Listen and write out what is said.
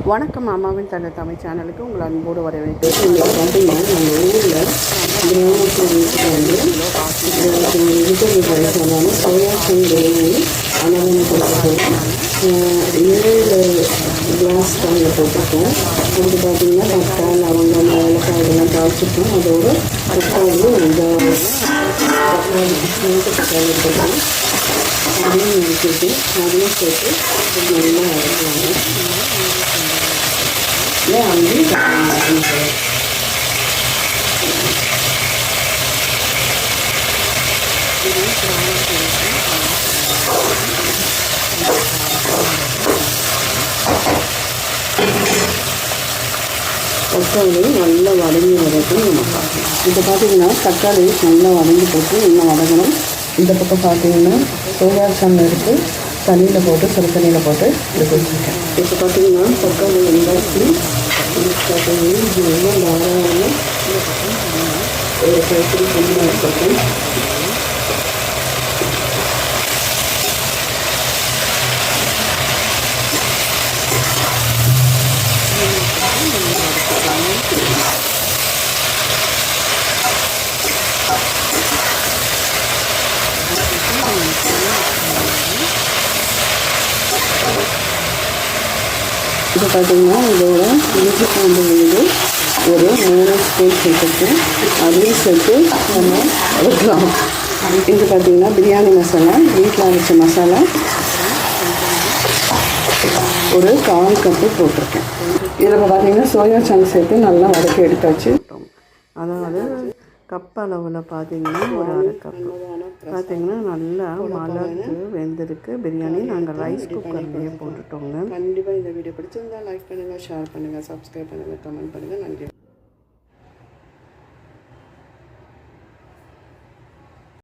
வணக்கம் அம்மாவின் தன்னை தமிழ் சேனலுக்கு உங்கள் அன்போடு வரவேற்கிறேன். இன்றைக்கி பார்த்தீங்கன்னா நம்ம ஊரில் கிராமத்தில் வந்து 20 வயசான சோயாசன் பிரியாணி அன்னதானம் கொடுத்துருக்கோம். 7 கிளாஸ் தாங்க போட்டிருக்கோம். அதுக்கு பார்த்தீங்கன்னா பட்டை லவங்கம் ஏலக்காய் இதெல்லாம் தாளிச்சிருக்கோம். அதோட தக்காளி தக்காளி தக்காளி போட்டோம். அதையும் நிறுத்திட்டு அதையும் சேர்த்து நல்லா அரைக்குவாங்க. அங்கேயும் இது தக்காளி நல்லா வதங்கி வதக்கி நம்ம பார்க்கணும். இப்போ பார்த்தீங்கன்னா தக்காளி நல்லா வதங்கி போட்டு இன்னும் வதங்கணும். இந்த பக்கம் பார்த்தீங்கன்னா சோயாசன் எடுத்து தண்ணியில் போட்டு சுடு தண்ணியில் போட்டு எடுத்து வச்சுருக்கேன். இப்போ பார்த்தீங்கன்னா தக்காளி வெந்தாச்சு. பார்த்தீங்கன்னா நல்லா தாராளமாக ஒரு கைப்பிடி புதினா வச்சுருக்கேன். இப்போ பார்த்தீங்கன்னா இதோட இஞ்சி பூண்டு விழுது ஒரு 3 ஸ்பூன் சேர்த்துருக்கேன். அதையும் சேர்த்து நம்ம வதக்கலாம். இது பார்த்தீங்கன்னா பிரியாணி மசாலா, வீட்டில் அரைச்ச மசாலா ஒரு 1/4 கப்பு போட்டிருக்கேன். இதில் பார்த்தீங்கன்னா சோயா சங்க் சேர்த்து நல்லா வதக்கி எடுத்தாச்சு. அதாவது கப் அளவில் பார்த்தீங்கன்னா ஒரு 1/2 கப்பு பார்த்தீங்கன்னா நல்லா மிளகு வெந்திருக்கு பிரியாணி. நாங்கள் ரைஸ் குக்கர்லேயே போட்டுட்டோங்க. கண்டிப்பாக இந்த வீடியோ பிடிச்சிருந்தால் லைக் பண்ணுங்கள், ஷேர் பண்ணுங்கள், சப்ஸ்கிரைப் பண்ணுங்கள், கமெண்ட் பண்ணுங்கள். நன்றி.